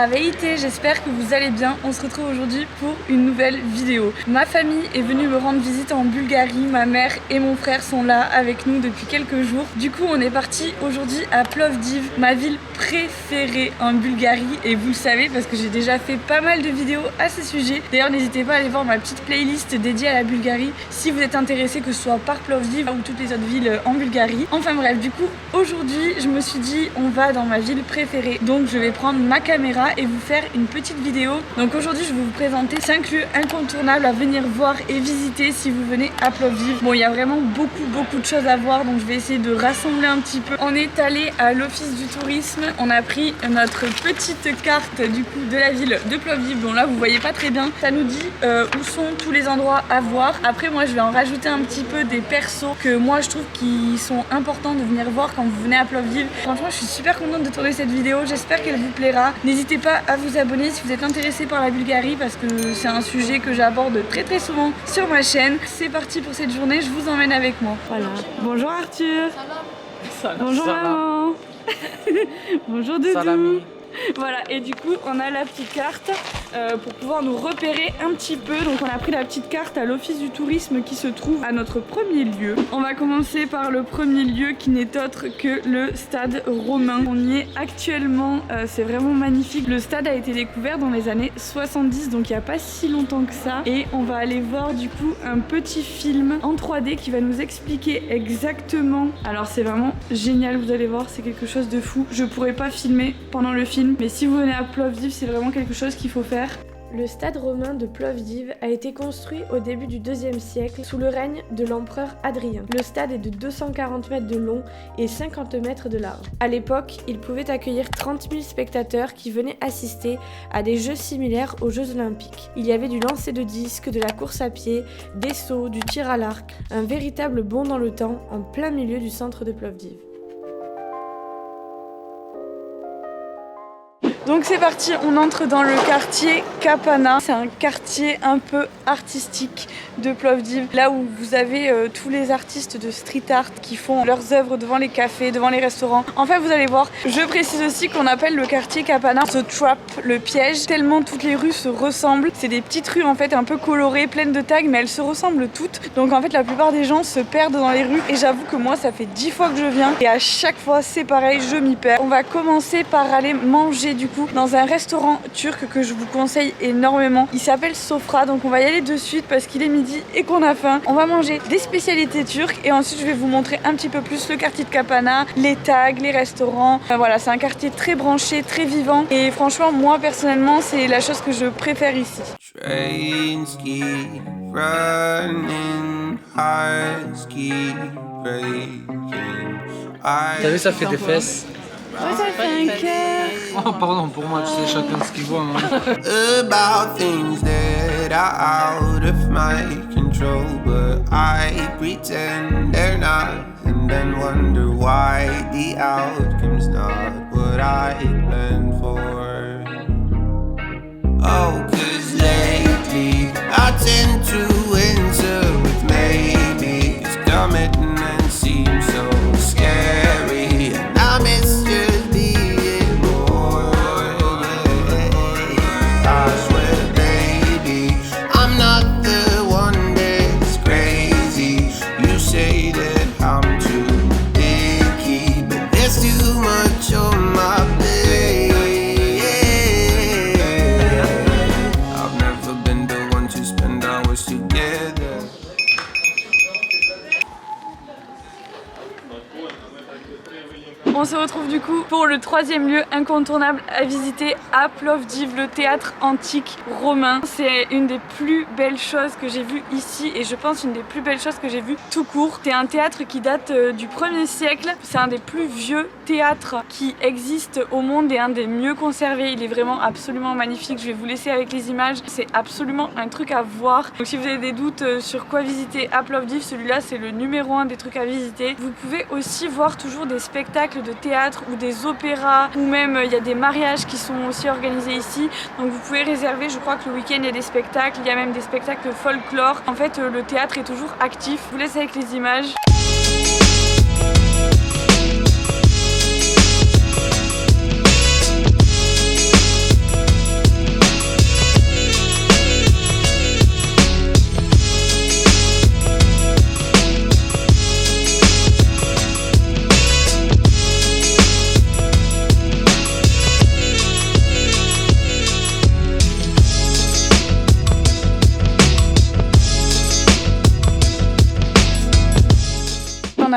ça va été, j'espère que vous allez bien. On se retrouve aujourd'hui pour une nouvelle vidéo. Ma famille est venue me rendre visite en Bulgarie, ma mère et mon frère sont là avec nous depuis quelques jours. Du coup on est parti aujourd'hui à Plovdiv, ma ville préférée en Bulgarie, et vous le savez parce que j'ai déjà fait pas mal de vidéos à ce sujet. D'ailleurs n'hésitez pas à aller voir ma petite playlist dédiée à la Bulgarie si vous êtes intéressé, que ce soit par Plovdiv ou toutes les autres villes en Bulgarie. Enfin bref, du coup aujourd'hui je me suis dit on va dans ma ville préférée, donc je vais prendre ma caméra et vous faire une petite vidéo. Donc aujourd'hui je vais vous présenter 5 lieux incontournables à venir voir et visiter si vous venez à Plovdiv. Bon, il y a vraiment beaucoup de choses à voir, donc je vais essayer de rassembler un petit peu. On est allé à l'office du tourisme, on a pris notre petite carte du coup de la ville de Plovdiv, dont là vous voyez pas très bien. Ça nous dit où sont tous les endroits à voir. Après moi je vais en rajouter un petit peu des persos que moi je trouve qui sont importants de venir voir quand vous venez à Plovdiv. Franchement je suis super contente de tourner cette vidéo, j'espère qu'elle vous plaira. N'hésitez pas à vous abonner si vous êtes intéressé par la Bulgarie parce que c'est un sujet que j'aborde très souvent sur ma chaîne. C'est parti pour cette journée, je vous emmène avec moi. Voilà. Bonjour Arthur. Salam. Bonjour maman. Bonjour Doudou. Salami. Voilà, et du coup on a la petite carte pour pouvoir nous repérer un petit peu. Donc on a pris la petite carte à l'office du tourisme qui se trouve à notre premier lieu. On va commencer par le premier lieu qui n'est autre que le stade romain. On y est actuellement, c'est vraiment magnifique. Le stade a été découvert dans les années 70, donc il n'y a pas si longtemps que ça. Et on va aller voir du coup un petit film en 3D qui va nous expliquer exactement. Alors c'est vraiment génial, vous allez voir, c'est quelque chose de fou. Je pourrais pas filmer pendant le film, mais si vous venez à Plovdiv, c'est vraiment quelque chose qu'il faut faire. Le stade romain de Plovdiv a été construit au début du IIe siècle sous le règne de l'empereur Hadrien. Le stade est de 240 mètres de long et 50 mètres de large. À l'époque, il pouvait accueillir 30 000 spectateurs qui venaient assister à des jeux similaires aux Jeux Olympiques. Il y avait du lancer de disques, de la course à pied, des sauts, du tir à l'arc, un véritable bond dans le temps en plein milieu du centre de Plovdiv. Donc c'est parti, on entre dans le quartier Kapana. C'est un quartier un peu artistique de Plovdiv, là où vous avez tous les artistes de street art qui font leurs œuvres devant les cafés, devant les restaurants. Enfin vous allez voir, je précise aussi qu'on appelle le quartier Kapana The Trap, le piège, tellement toutes les rues se ressemblent. C'est des petites rues en fait un peu colorées, pleines de tags, mais elles se ressemblent toutes. Donc en fait la plupart des gens se perdent dans les rues, et j'avoue que moi ça fait 10 fois que je viens et à chaque fois c'est pareil, je m'y perds. On va commencer par aller manger du coup dans un restaurant turc que je vous conseille énormément. Il s'appelle Sofra, donc on va y aller de suite parce qu'il est midi et qu'on a faim. On va manger des spécialités turques et ensuite je vais vous montrer un petit peu plus le quartier de Kapana, les tags, les restaurants. Enfin, voilà, c'est un quartier très branché, très vivant, et franchement moi personnellement c'est la chose que je préfère ici. T'as vu, ça fait des fesses. Ouais, ça fait un cœur. Oh pardon, pour moi, tu sais, chacun ce qu'il voit. About things that are out of my control, but I pretend they're not, and then wonder why the outcome's not what I planned for. Oh, 'cause lately I tend to answer with maybe, 'cause commitment seems so scary, and I miss just being more. I swear, baby, I'm not the one that's crazy. You say that I'm too picky, but there's too much on my plate. I've never been the one to spend hours together. On se retrouve du coup pour le troisième lieu incontournable à visiter à Plovdiv, le théâtre antique romain. C'est une des plus belles choses que j'ai vues ici, et je pense une des plus belles choses que j'ai vues tout court. C'est un théâtre qui date du 1er siècle. C'est un des plus vieux théâtres qui existe au monde et un des mieux conservés. Il est vraiment absolument magnifique. Je vais vous laisser avec les images. C'est absolument un truc à voir. Donc si vous avez des doutes sur quoi visiter à Plovdiv, celui-là c'est le numéro 1 des trucs à visiter. Vous pouvez aussi voir toujours des spectacles de théâtre ou des opéras, ou même il y a des mariages qui sont aussi organisés ici, donc vous pouvez réserver. Je crois que le week-end il y a des spectacles, il y a même des spectacles folklore. En fait le théâtre est toujours actif. Je vous laisse avec les images.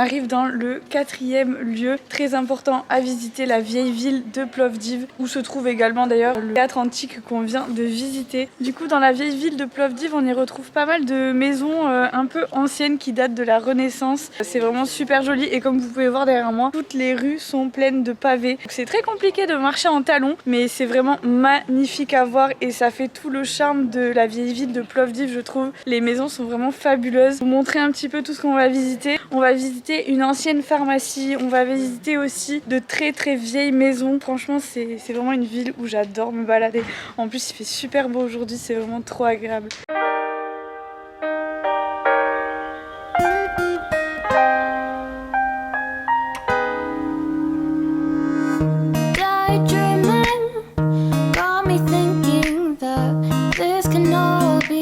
arrive dans le 4e lieu très important à visiter, la vieille ville de Plovdiv, où se trouve également d'ailleurs le théâtre antique qu'on vient de visiter. Du coup, dans la vieille ville de Plovdiv, on y retrouve pas mal de maisons un peu anciennes qui datent de la Renaissance. C'est vraiment super joli et comme vous pouvez voir derrière moi, toutes les rues sont pleines de pavés. C'est très compliqué de marcher en talons, mais c'est vraiment magnifique à voir et ça fait tout le charme de la vieille ville de Plovdiv, je trouve. Les maisons sont vraiment fabuleuses. Pour vous montrer un petit peu tout ce qu'on va visiter, on va visiter une ancienne pharmacie, on va visiter aussi de très très vieilles maisons. Franchement, c'est vraiment une ville où j'adore me balader. En plus, il fait super beau aujourd'hui, c'est vraiment trop agréable.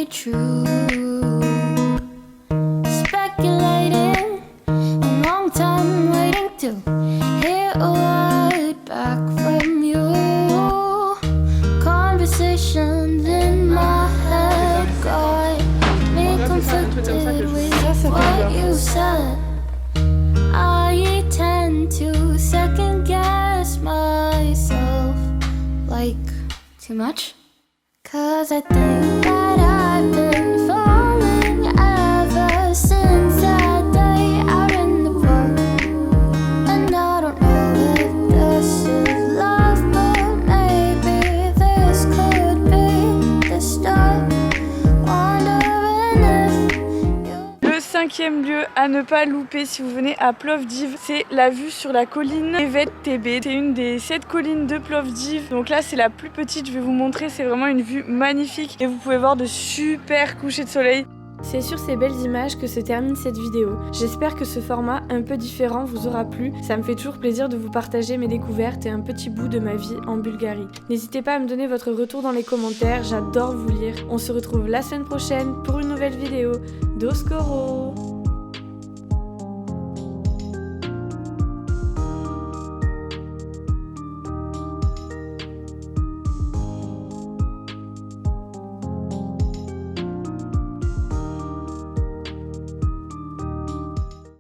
True. Speculating, a long time waiting to hear a word back from you. Conversations in my head got me conflicted with what you said. I tend to second guess myself, like too much. 'Cause I think that I've been falling ever since that day out in the park. And I don't know if this is love, but maybe this could be the start. Wondering if you... Le 5e lieu à ne pas louper si vous venez à Plovdiv, c'est la vue sur la colline Evet Tepe. C'est une des 7 collines de Plovdiv. Donc là, c'est la plus petite, je vais vous montrer. C'est vraiment une vue magnifique et vous pouvez voir de super couchers de soleil. C'est sur ces belles images que se termine cette vidéo. J'espère que ce format un peu différent vous aura plu. Ça me fait toujours plaisir de vous partager mes découvertes et un petit bout de ma vie en Bulgarie. N'hésitez pas à me donner votre retour dans les commentaires, j'adore vous lire. On se retrouve la semaine prochaine pour une nouvelle vidéo. Do skoro!